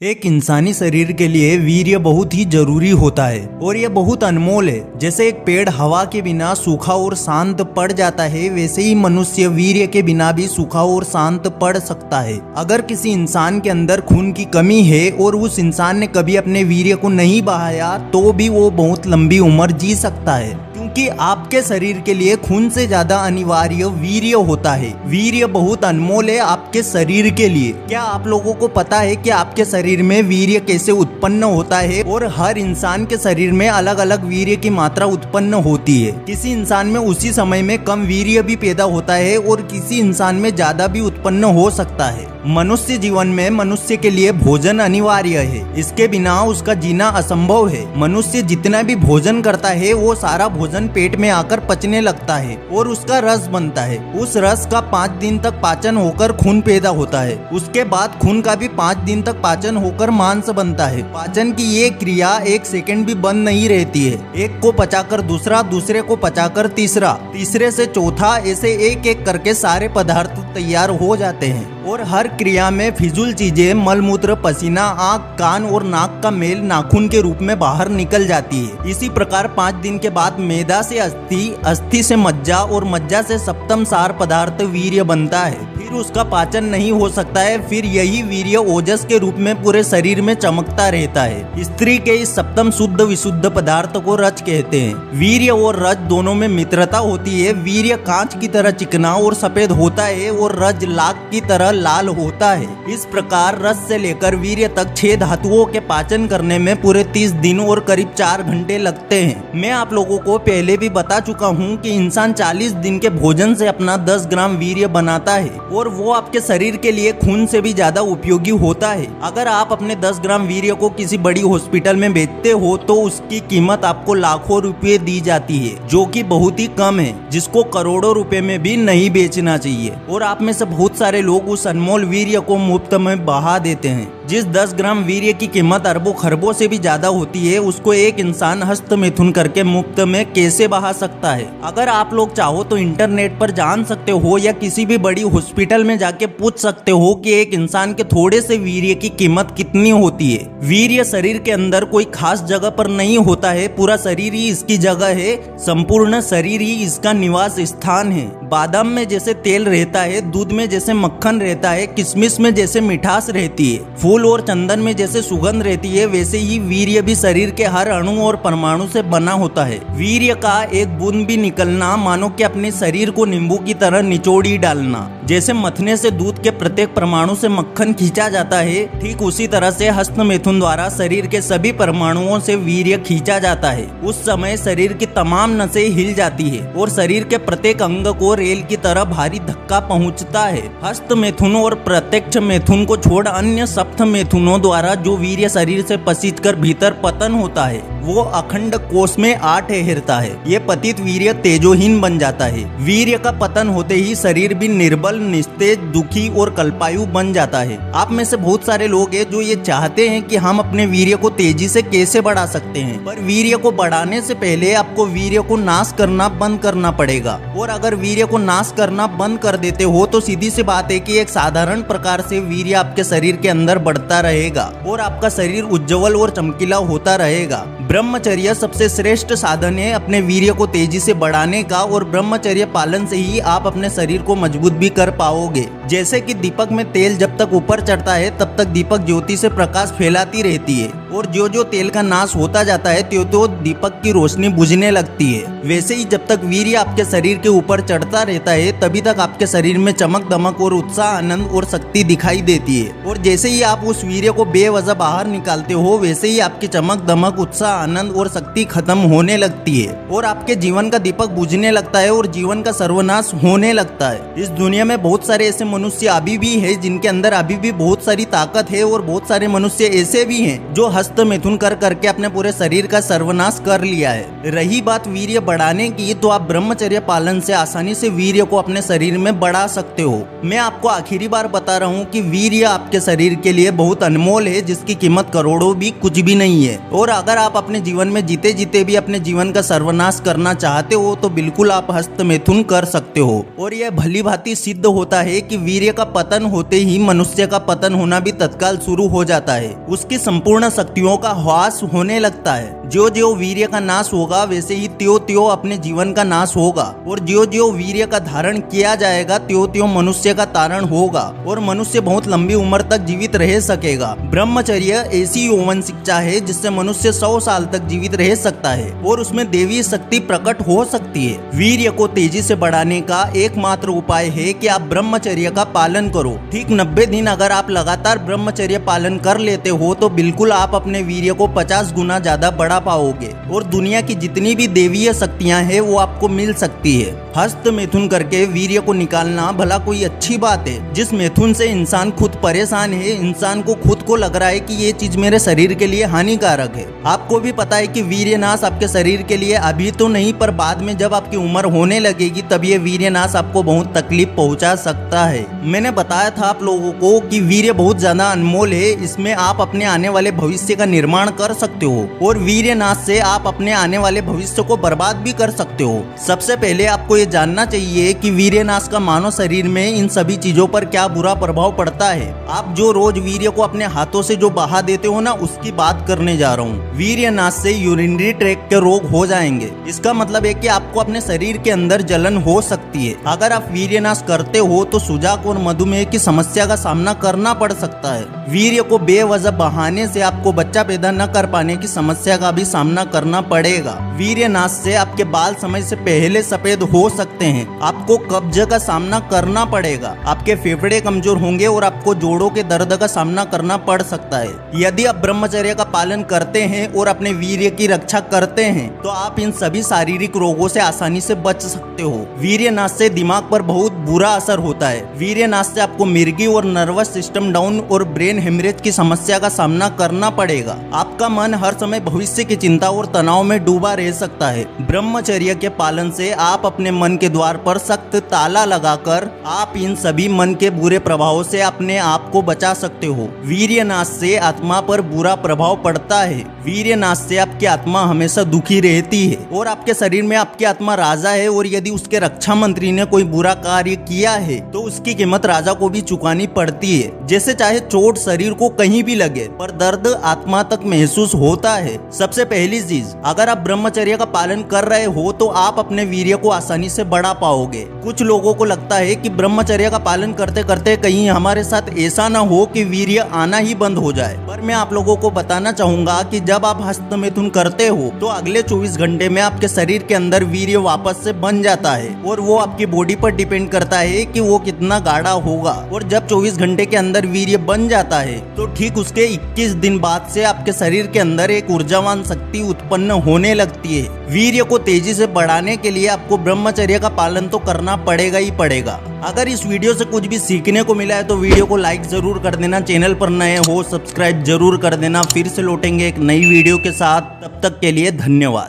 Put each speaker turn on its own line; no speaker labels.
एक इंसानी शरीर के लिए वीर्य बहुत ही जरूरी होता है और ये बहुत अनमोल है। जैसे एक पेड़ हवा के बिना सूखा और शांत पड़ जाता है, वैसे ही मनुष्य वीर्य के बिना भी सूखा और शांत पड़ सकता है। अगर किसी इंसान के अंदर खून की कमी है और उस इंसान ने कभी अपने वीर्य को नहीं बहाया तो भी वो बहुत लंबी उम्र जी सकता है, क्योंकि आपके शरीर के लिए खून से ज्यादा अनिवार्य वीर्य होता है। वीर्य बहुत अनमोल है आपके शरीर के लिए। क्या आप लोगों को पता है कि आपके शरीर में वीर्य कैसे उत्पन्न होता है? और हर इंसान के शरीर में अलग अलग वीर्य की मात्रा उत्पन्न होती है। किसी इंसान में उसी समय में कम वीर्य भी पैदा होता है और किसी इंसान में ज्यादा भी उत्पन्न हो सकता है। मनुष्य जीवन में मनुष्य के लिए भोजन अनिवार्य है, इसके बिना उसका जीना असंभव है। मनुष्य जितना भी भोजन करता है वो सारा भोजन पेट में आकर पचने लगता है और उसका रस बनता है। उस रस का 5 दिन तक पाचन होकर खून पैदा होता है। उसके बाद खून का भी 5 दिन तक पाचन होकर मांस बनता है। पाचन की ये क्रिया 1 सेकंड भी बंद नहीं रहती है। एक को पचाकर दूसरा, दूसरे को पचाकर तीसरा, तीसरे से चौथा, ऐसे एक एक करके सारे पदार्थ तैयार हो जाते हैं। और हर क्रिया में फिजूल चीजें, मलमूत्र, पसीना, आँख, कान और नाक का मेल नाखून के रूप में बाहर निकल जाती है। इसी प्रकार 5 दिन के बाद मैदा से अस्थि, अस्थि से मज्जा और मज्जा से सप्तम सार पदार्थ वीर्य बनता है। फिर उसका पाचन नहीं हो सकता है। फिर यही वीर्य ओजस के रूप में पूरे शरीर में चमकता रहता है। स्त्री के इस सप्तम शुद्ध विशुद्ध पदार्थ को रज कहते हैं। वीर्य और रज दोनों में मित्रता होती है। वीर्य कांच की तरह चिकना और सफेद होता है और रज लाख की तरह लाल होता है। इस प्रकार रस से लेकर वीर्य तक 6 धातुओं के पाचन करने में पूरे 30 दिन और करीब 4 घंटे लगते हैं। मैं आप लोगों को पहले भी बता चुका हूँ कि इंसान 40 दिन के भोजन से अपना 10 ग्राम वीर्य बनाता है और वो आपके शरीर के लिए खून से भी ज्यादा उपयोगी होता है। अगर आप अपने 10 ग्राम वीर्य को किसी बड़ी हॉस्पिटल में बेचते हो तो उसकी कीमत आपको लाखों रुपए दी जाती है, जो कि बहुत ही कम है, जिसको करोड़ों रुपए में भी नहीं बेचना चाहिए। और आप में से बहुत सारे लोग उस अनमोल वीर्य को मुफ्त में बहा देते हैं। जिस 10 ग्राम वीर्य की कीमत अरबों खरबों से भी ज्यादा होती है, उसको एक इंसान हस्त मैथुन करके मुफ्त में कैसे बहा सकता है? अगर आप लोग चाहो तो इंटरनेट पर जान सकते हो या किसी भी बड़ी हॉस्पिटल में जाके पूछ सकते हो कि एक इंसान के थोड़े से वीर्य की कीमत कितनी होती है। वीर्य शरीर के अंदर कोई खास जगह पर नहीं होता है, पूरा शरीर ही इसकी जगह है, संपूर्ण शरीर ही इसका निवास स्थान है। बादाम में जैसे तेल रहता है, दूध में जैसे मक्खन रहता है, किशमिश में जैसे मिठास रहती है, फूल और चंदन में जैसे सुगंध रहती है, वैसे ही वीर्य भी शरीर के हर अणु और परमाणु से बना होता है। वीर्य का एक बूंद भी निकलना मानो कि अपने शरीर को नींबू की तरह निचोड़ ही डालना। जैसे मथने से दूध के प्रत्येक परमाणु से मक्खन खींचा जाता है, ठीक उसी तरह से हस्त मैथुन द्वारा शरीर के सभी परमाणुओं से वीर्य खींचा जाता है। उस समय शरीर की तमाम नसें हिल जाती है और शरीर के प्रत्येक अंग को रेल की तरह भारी धक्का पहुंचता है। हस्त मैथुन और प्रत्यक्ष मैथुन को छोड़ अन्य सप्त मैथुनों द्वारा जो वीर्य शरीर से पसीज कर भीतर पतन होता है, वो अखंड कोश में आ ठहरता है। ये पतित वीर्य तेजोहीन बन जाता है। वीर्य का पतन होते ही शरीर भी निर्बल, निस्तेज, दुखी और कल्पायु बन जाता है। आप में से बहुत सारे लोग हैं जो ये चाहते हैं कि हम अपने वीर्य को तेजी से कैसे बढ़ा सकते हैं, पर वीर्य को बढ़ाने से पहले आपको वीर्य को नाश करना बंद करना पड़ेगा। और अगर वीर्य को नाश करना बंद कर देते हो तो सीधी सी बात है कि एक साधारण प्रकार से वीर्य आपके शरीर के अंदर बढ़ता रहेगा और आपका शरीर उज्जवल और चमकीला होता रहेगा। ब्रह्मचर्य सबसे श्रेष्ठ साधन है अपने वीर्य को तेजी से बढ़ाने का, और ब्रह्मचर्य पालन से ही आप अपने शरीर को मजबूत भी कर पाओगे। जैसे कि दीपक में तेल जब तक ऊपर चढ़ता है तब तक दीपक ज्योति से प्रकाश फैलाती रहती है, और जो जो तेल का नाश होता जाता है त्यों त्यों दीपक की रोशनी बुझने लगती है। वैसे ही जब तक वीर्य आपके शरीर के ऊपर चढ़ता रहता है तभी तक आपके शरीर में चमक दमक और उत्साह, आनंद और शक्ति दिखाई देती है। और जैसे ही आप उस वीर्य को बेवजह बाहर निकालते हो, वैसे ही आपकी चमक दमक, उत्साह, आनंद और शक्ति खत्म होने लगती है और आपके जीवन का दीपक बुझने लगता है और जीवन का सर्वनाश होने लगता है। इस दुनिया में बहुत सारे ऐसे मनुष्य अभी भी है जिनके अंदर अभी भी बहुत सारी ताकत है, और बहुत सारे मनुष्य ऐसे भी हैं जो हस्त मिथुन कर करके अपने पूरे शरीर का सर्वनाश कर लिया है। रही बात वीर्य बढ़ाने की, तो आप ब्रह्मचर्य पालन से आसानी से वीर्य को अपने शरीर में बढ़ा सकते हो। मैं आपको आखिरी बार बता रहा हूँ कि वीर्य आपके शरीर के लिए बहुत अनमोल है, जिसकी कीमत करोड़ों भी कुछ भी नहीं है। और अगर आप अपने जीवन में जीते जीते भी अपने जीवन का सर्वनाश करना चाहते हो तो बिल्कुल आप हस्त मिथुन कर सकते हो। और यह भली भांति सिद्ध होता है कि वीर्य का पतन होते ही मनुष्य का पतन होना भी तत्काल शुरू हो जाता है। उसकी संपूर्ण शक्तियों का ह्रास होने लगता है। ज्यो ज्यो वीर्य का नाश होगा वैसे ही त्यों त्यों अपने जीवन का नाश होगा। और ज्यो ज्यो वीर्य का धारण किया जाएगा त्यों त्यों मनुष्य का तारण होगा और मनुष्य बहुत लंबी उम्र तक जीवित रह सकेगा। ब्रह्मचर्य ऐसी यौवन शिक्षा है जिससे मनुष्य 100 साल तक जीवित रह सकता है और उसमें देवी शक्ति प्रकट हो सकती है। वीर्य को तेजी से बढ़ाने का एकमात्र उपाय है कि आप ब्रह्मचर्य का पालन करो। ठीक 90 दिन अगर आप लगातार ब्रह्मचर्य पालन कर लेते हो तो बिल्कुल आप अपने वीर्य को 50 गुना ज्यादा बढ़ा पाओगे और दुनिया की जितनी भी देवीय शक्तियां हैं वो आपको मिल सकती है। हस्त मिथुन करके वीर्य को निकालना भला कोई अच्छी बात है? जिस मिथुन से इंसान खुद परेशान है, इंसान को खुद को लग रहा है कि ये चीज मेरे शरीर के लिए हानिकारक है। आपको भी पता है कि वीर्य नाश आपके शरीर के लिए अभी तो नहीं, पर बाद में जब आपकी उम्र होने लगेगी तब ये वीर्य नाश आपको बहुत तकलीफ पहुंचा सकता है। मैंने बताया था आप लोगों को कि वीर्य बहुत ज्यादा अनमोल है, इसमें आप अपने आने वाले भविष्य का निर्माण कर सकते हो और वीर्य नाश से आप अपने आने वाले भविष्य को बर्बाद भी कर सकते हो। सबसे पहले आपको ये जानना चाहिए कि वीर्य नाश का मानव शरीर में इन सभी चीजों पर क्या बुरा प्रभाव पड़ता है। आप जो रोज वीर्य को अपने हाथों से जो बहा देते हो ना, उसकी बात करने जा रहा हूँ। वीर्य नाश से यूरिनरी ट्रैक्ट के रोग हो जाएंगे। इसका मतलब है कि आपको अपने शरीर के अंदर जलन हो सकती है। अगर आप वीर्य नाश करते हो तो सुजाक और मधुमेह की समस्या का सामना करना पड़ सकता है। वीर्य को बेवजह बहाने से आपको बच्चा पैदा न कर पाने की समस्या का भी सामना करना पड़ेगा। वीर्य नाश से आपके बाल समय से पहले सफेद हो सकते हैं। आपको कब्ज का सामना करना पड़ेगा। आपके फेफड़े कमजोर होंगे और आपको जोड़ों के दर्द का सामना करना पड़ सकता है। यदि आप ब्रह्मचर्य का पालन करते हैं और अपने वीर्य की रक्षा करते हैं तो आप इन सभी शारीरिक रोगों से आसानी से बच सकते हो। वीर्य नाश से दिमाग पर बहुत बुरा असर होता है। वीर्य नाश से आपको मिर्गी और नर्वस सिस्टम डाउन और ब्रेन हेमरेज की समस्या का सामना करना पड़ेगा। आपका मन हर समय भविष्य की चिंता और तनाव में डूबा रह सकता है। ब्रह्मचर्य के पालन से आप अपने मन के द्वार पर सख्त ताला लगाकर आप इन सभी मन के बुरे प्रभावों से अपने आप को बचा सकते हो। वीर्य नाश से आत्मा पर बुरा प्रभाव पड़ता है। वीर्य नाश से आपकी आत्मा हमेशा दुखी रहती है और आपके शरीर में आपकी आत्मा राजा है और यदि उसके रक्षा मंत्री ने कोई बुरा कार्य किया है तो उसकी कीमत राजा को भी चुकानी पड़ती है। जैसे चाहे चोट शरीर को कहीं भी लगे पर दर्द आत्मा तक महसूस होता है। सबसे पहली चीज, अगर आप ब्रह्मचर्य का पालन कर रहे हो तो आप अपने वीर्य को आसानी से बढ़ा पाओगे। कुछ लोगों को लगता है कि ब्रह्मचर्य का पालन करते करते कहीं हमारे साथ ऐसा ना हो कि वीर्य आना ही बंद हो जाए, पर मैं आप लोगों को बताना चाहूंगा कि जब आप हस्त मिथुन करते हो तो अगले 24 घंटे में आपके शरीर के अंदर वीर्य वापस से बन जाता है और वो आपकी बॉडी पर डिपेंड करता है कि वो कितना गाढ़ा होगा। और जब 24 घंटे के अंदर वीर्य बन जाता है तो ठीक उसके 21 दिन बाद से आपके शरीर के अंदर एक ऊर्जावान शक्ति उत्पन्न होने लगती है। वीर्य को तेजी से बढ़ाने के लिए आपको ब्रह्मचर्य का पालन तो करना पड़ेगा ही पड़ेगा। अगर इस वीडियो से कुछ भी सीखने को मिला है तो वीडियो को लाइक जरूर कर देना। चैनल पर नए हो सब्सक्राइब जरूर कर देना। फिर से लौटेंगे एक नई वीडियो के साथ, तब तक के लिए धन्यवाद।